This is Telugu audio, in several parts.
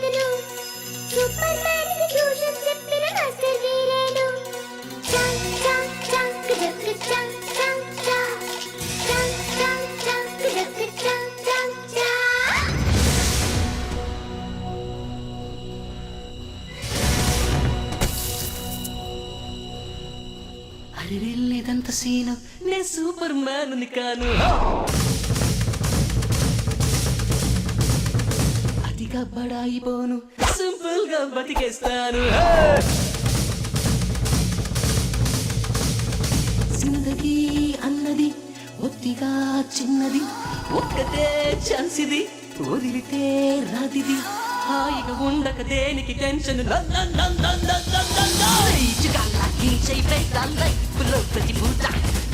అతను సూపర్ మ్యాన్ కి ట్యూషన్ చెప్పిన మాస్టర్ వీరేను చంక్ చంక్ చంక్ జక్ చంక్ చంక్ చంక్ చంక్ చంక్ జక్ చంక్ చంక్ అరే ఇదంత సీను నేను సూపర్ మ్యాన్ కాను అతిగా బడాయిపోను సింపుల్ గా బతికేస్తాను జిందగీ అన్నది ఒత్తిగా చిన్నది ఒక్కటే ఛాన్స్ ఇది వదిలితే రాదిది హాయిగా ఉండక దేనికి టెన్షన్ లైఫ్ లో ప్రతి పూట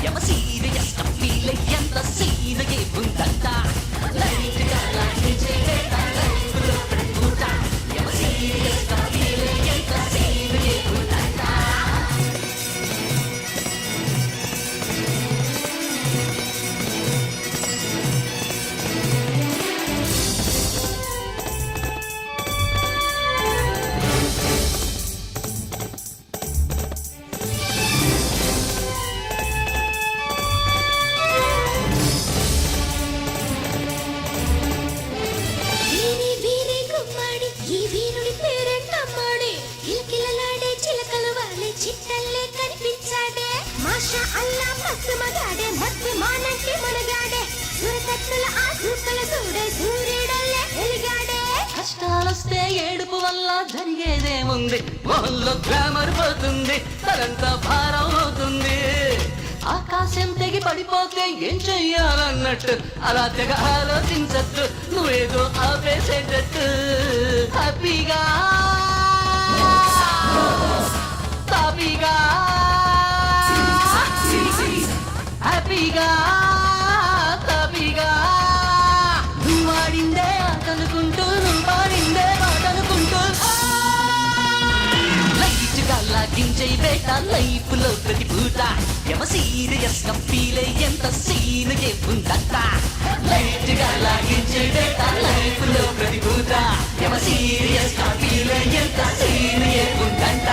ఎవ సీరియస్ ఫీల్ ఎంత సీన్ ఉందంట లైఫ్ గా లాగించే లైఫ్ లో ప్రతి పూట ఎవ సీరియస్ ఫీల్ ఎంత సీన్ ఉందంట చిట్టల్లే కనిపించాడే మాషా అల్లా మస్తు మగాడే మస్తు మానంటే మునగాడే సూరకత్తుల ఆ సూకల సూడే సూర్యుడల్లే వెలిగాడే కష్టాలొస్తే ఏడుపు వల్ల జరిగేదేముంది మొహంలో గ్లామర్ పోతుంది తలంతా భారం అవుతుంది ఆకాశం తెగి పడిపోతే ఏం చెయ్యాలన్నట్టు అలా తెగ ఆలోచించద్దు నువ్వేదో ఆపేసేటట్టు హ్యాపీగా హ్యాపీగా హ్యాపీగా హ్యాపీగా నువ్వు ఆడిందే ఆటనుకుంటూ నువ్వు పాడిందే పాటనుకుంటూ లైట్ గా లాగించే బేట లైఫ్ లో ప్రతి పూట ఎవ సీరియస్ గా ఫీల్ ఎంత సీన్ ఉందంట లైట్ గా లాగించే బేట లైఫ్ లో ప్రతి పూట ఎవ సీరియస్ గా ఫీల్ ఎంత సీన్ ఉందంట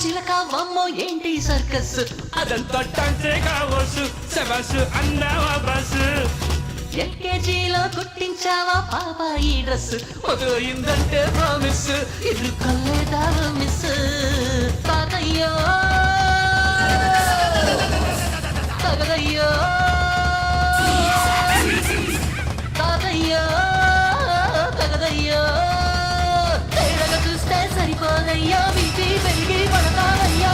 చిలక వమ్మో ఏంటి సర్కస్ అదంతా టాన్సే కావచ్చు శబాసు అన్నావా బస్సు ఎల్కేజీలో కుట్టించావా పాప ఈ డ్రెస్ మొదలైందంటే ప్రామిస్ ఇది కల్లేదా మిస్ తాతయ్యో తగదయ్యో తాతయ్యో తగదయ్యో తేడగా చూస్తే సరిపోదయ్యో బీపీ పెరిగి పడతావయ్యా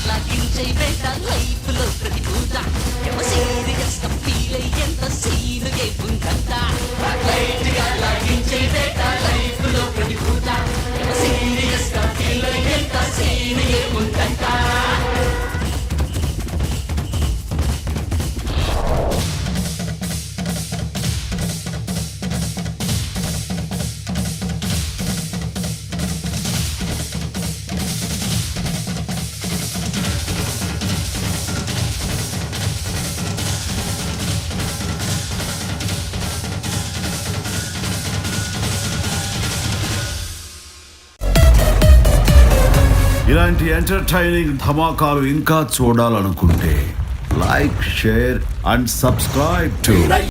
లాగించే బేట లైఫ్ లో ప్రతి పూట ఎవ సీరియస్ గా ఫీల్ ఎంత సీన్ ఉందంట లైట్ గా లాగించే బేట లైఫ్ లో ప్రతి పూట ఎవ సీరియస్ గా ఫీల్ ఎంత సీన్ ఉందంట ఇలాంటి ఎంటర్టైనింగ్ ధమాకాలు ఇంకా చూడాలనుకుంటే like share and subscribe to